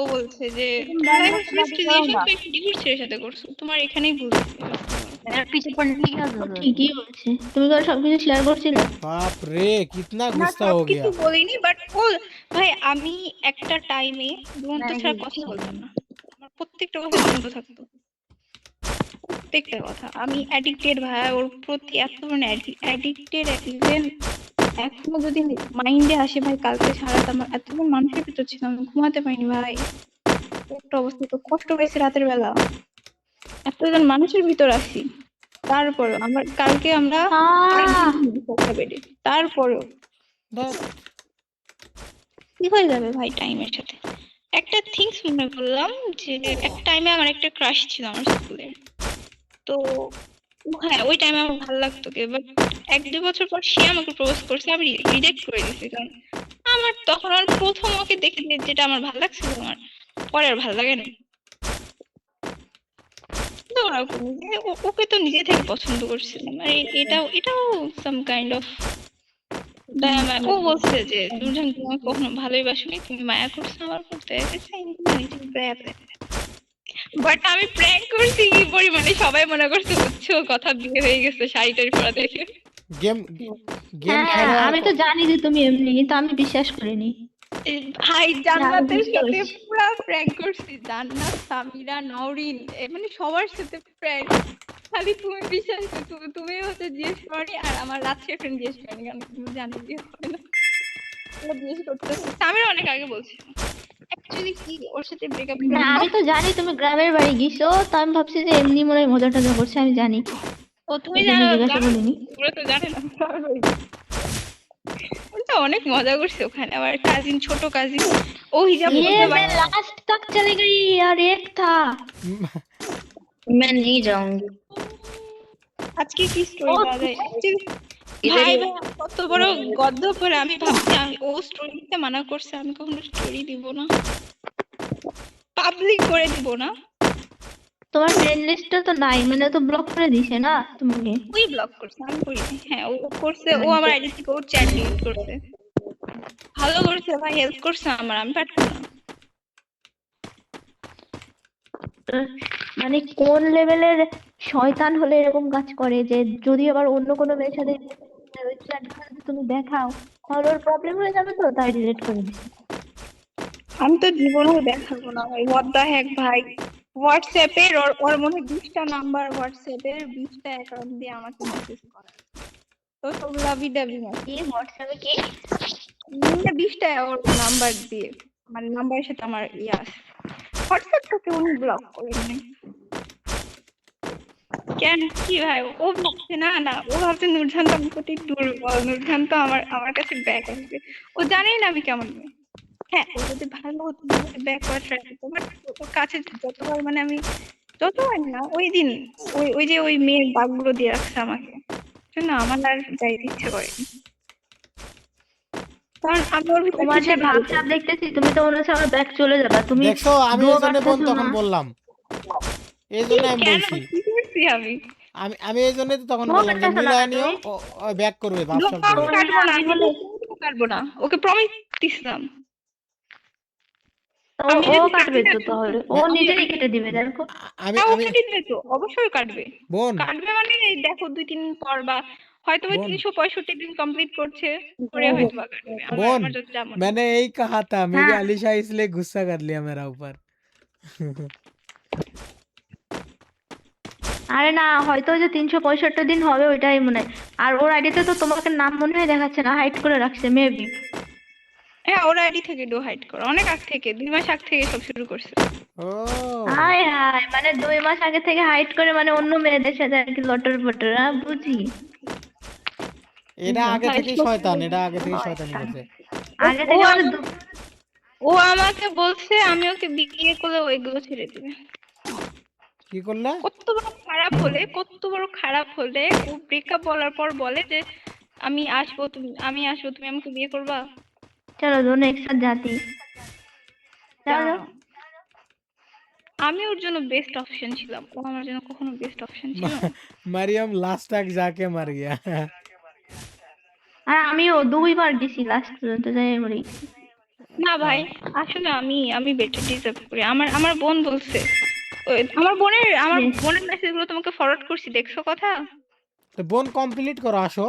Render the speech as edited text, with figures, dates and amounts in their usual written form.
ও বলছে যে এরকম লাইফ random অফ দাবি রিলেশন করো না। তুমি একটা ডিভোর্সের সাথে করছো, তোমার এখানেই ভুল হয়েছে। এর পিছে পড়লে কি কাজ ও হবে? ঠিকই বলছে, তুমি তো সবকিছু শেয়ার করছিলে। बाप रे कितना না गुस्सा हो সবকিছু गया। বলিনি, বাট ও ভাই আমি একটা টাইমে দুরন্ত ছাড়া ম্যাগি কথা বলতাম না, আমার প্রত্যেকটা কথা দুরন্ত থাকতো, প্রত্যেকটা কথা। আমি অ্যাডিক্টেড ভাই ওর প্রতি, এত মানে অ্যাডিক্টেড। ইভেন এখনো যদি মাইন্ডে আসে ভাই, কালকে সারাটা আমার এতজন মানুষের ভিতর ছিল, আমি ঘুমাতে পারিনি ভাই। একটা অবস্থা তো কষ্ট পেয়েছি রাতের বেলা, এতজন মানুষের ভিতর আছি। তারপরে আমার কালকে আমরা আহ একটা বেডে, তারপরেও ধ্যাৎ, কি হয়ে যাবে ভাই টাইমের সাথে। একটা থিংস মনে করলাম যে এক টাইমে আমার একটা ক্রাশ ছিল আমার স্কুলের। তো হ্যাঁ ওই টাইমে আমার ভালো লাগতো কে, বাট 1-2 বছর পর সে আমাকে প্রপোজ করছে, আমি রিজেক্ট করে দিয়েছি। কারণ আমার তখন আর প্রথম ওকে দেখে যেটা আমার ভালো লাগছিল, আমার পরে আর ভালো লাগে না। তো ওরকম যে ওকে তো নিজে থেকে পছন্দ করছিলাম, আর এটাও এটাও সাম কাইন্ড অফ ও বলছে যে নুরজান তুমি আমাকে কখনো ভালোবাসোনি, তুমি মায়া করছো আমার করতে। বাট আমি প্র্যাঙ্ক করছি কি পরিমাণে সবাই মনে করছে বুঝছো কথা, বিয়ে হয়ে গেছে শাড়ি টাড়ি পরা দেখে। गेम गेम হ্যাঁ खेलो और আমি তো জানি যে তুমি এমনি, কিন্তু আমি বিশ্বাস করিনি। ভাই না, আমি জান্নাতের বুঝতে সাথে পারছি। পুরা প্র্যাঙ্ক করছি, জান্নাত, সামিরা, নওরিন, মানে সবার সাথে প্র্যাঙ্ক। খালি তুমি বিশ্বাস করো, তুমি হচ্ছে জিজ্ঞেস করনি, আর আমার রাত্রে ফ্রেন্ড জিজ্ঞেস করেনি, কারণ তুমি জানি যে হবে না। ও জিজ্ঞেস করতেছে, সামিরা অনেক আগে বলছে অ্যাকচুয়ালি কি ওর সাথে ব্রেকআপ। না আমি তো জানি তুমি গ্রামের বাড়ি গেছো, তো আমি ভাবছি যে এমনি মনে হয় মজা টজা করছে, আমি জানি, ও তুমি এই জন্য জানো জিজ্ঞাসা করিনি। ওরা তো জানে না। ওটা অনেক মজা করছে ওখানে, আমার কাজিন, ছোট কাজিন, ও হিজাব ये পরতে मैं लास्ट तक चली गई यार, एक था। मैं नहीं जाऊंगी। আজকে কি স্টোরি ओ পাওয়া যায় Actually, इधर ভাই ही ভাই কত বড় গদ্য পরে আমি ভাবছি আমি ও স্টোরি দিতে মানা করছে, আমি কখনো স্টোরি দিব না, পাবলিক করে দিব না। তোমার ফ্রেন্ড লিস্টে তো নাই, মানে তো ব্লক করে দিছে না তোমাকে। ওই ব্লক করছে, আমি করিনি। হ্যাঁ ও করছে, ও আমার আইডি থেকে ওর চ্যাট ডিলিট করছে। ভালো করছে ভাই, হেল্প করছে আমার, আমি পারতাম না। মানে কোন লেভেলের শয়তান হলে এরকম কাজ করে, যে যদি আবার অন্য কোনো মেয়ের সাথে ওই chatগুলো যদি তুমি দেখাও, তাহলে ওর প্রবলেম হয়ে যাবে, তো তাই ডিলিট করে দিছে। আমি তো জীবনেও দেখাবো না ভাই, হোয়াট দ্য হ্যাক ভাই। হোয়াটসঅ্যাপের ওর ওর মনে হয় 20টা নাম্বার, হোয়াটসঅ্যাপের 20টা অ্যাকাউন্ট দিয়ে আমাকে মেসেজ করে, তো সব লাভি ডাবি কি মেসেজ। হোয়াটসঅ্যাপে কি? 20টা ওর নাম্বার দিয়ে, মানে নাম্বারের সাথে আমার ইয়ে আছে। হোয়াটসঅ্যাপটাকে উনি ব্লক করেন নাই কেন? কি ভাই ও ভাবছে, না না ও ভাবছে নূরজান তো আমার প্রতি দুর্বল, নূরজান তো আমার কাছে ব্যাক আসবে। ও জানেই না আমি কেমন মেয়ে। হ্যাঁ ও যদি ভালো হতো ব্যাক করার ট্রাই করতো, বাট ওর কাছে যতবার মানে আমি, যতবার না ওই দিন, ওই ওই যে ওই মেয়ের দাগগুলো দিয়ে রাখছে আমাকে, জন্য আমার আর যাইতে ইচ্ছে করেনি। কারণ আমি ওর ভিতরে তোমার কিছু যে ভালো ভাবসাব দেখতেছি, তুমি তো মনে হচ্ছে আমার ব্যাক চলে যাবা, তুমি দেখছো আমি ডুয়ো এই জন্য বোন কাটতেছো না। তখন বললাম, এই কি জন্য আমি কেন বলছি, কি করছি আমি? আমি আমি এই জন্যই তো তখন ডুয়ো বললাম যে কাটতেছো না মিলায় নিও, তুমি। ব্যাক করবে ভাবসাব ব্লক করবে। তোমার কাটবো না, আমি আমি বলে, কাটবো না, ওকে প্রমিস দিছিলাম। ও আমি ও যদি কাটি কাটবে না, তো, তাহলে ও না নিজেই কেটে দিবে, দেখো। আমি হ্যাঁ ও আমি কেটে দিবে তো, অবশ্যই কাটবে। বোন কাটবে মানে এই দেখো 2-3 পর, বা হয়তো ওই বোन 365 দিন কমপ্লিট করছে, করে হয়তো বা কাটবে, আমার बोन আমার যত যা মনে হয়। मैंने यही कहा था, मे भी হ্যাঁ अलीशा इसलिए गुस्सा कर लिया मेरा ऊपर। আরে না, হয়তো ওই যে 365 দিন হবে ওইটাই মনে হয়। আর ওর আইডিতে তো তোমাকে নাম মনে হয় দেখাচ্ছে না, হাইড করে রাখছে মেবি। হ্যাঁ ওর আইডি থেকে ডো হাইড করো, অনেক আগ থেকে, 2 মাস আগ থেকে সব শুরু করছে। ओ হায় হায়, মানে 2 মাস আগে থেকে হাইড করে, মানে অন্য মেয়েদের সাথে আর কি লটর পটর, বুঝি। এটা আগে ভাই থেকেই শয়তান, এটা আগে সত্যি থেকেই শয়তানি শয়তান। করছে। আগে ও থেকে মানে আমাকে ও আমাকে বলছে আমি ওকে বিয়ে করলে ওইগুলো ছেড়ে দিবে। কি করলে? কত বড় খারাপ হলে ও ব্রেকআপ বলার পর বলে যে আমি আসবো তুমি আমাকে বিয়ে করবা। চলো दोनों एक साथ जाती। যাও যাও। জানো আমি ওর জন্য বেস্ট অপশন ছিলাম, ও আমার জন্য কখনো বেস্ট অপশন ছিল না। मरियम लास्ट तक जाके मर गया। আর আমিও 2বার গেছি লাস্ট পর্যন্ত, যাই মরি। না ভাই, আসলে আমি বেটার ডিজার্ভ করি। আমার বোন বলছে, আমার বোনের মেসেজ গুলো তোমাকে ফরওয়ার্ড করছি, দেখছো কথা? তো বোন কমপ্লিট করো, আসো।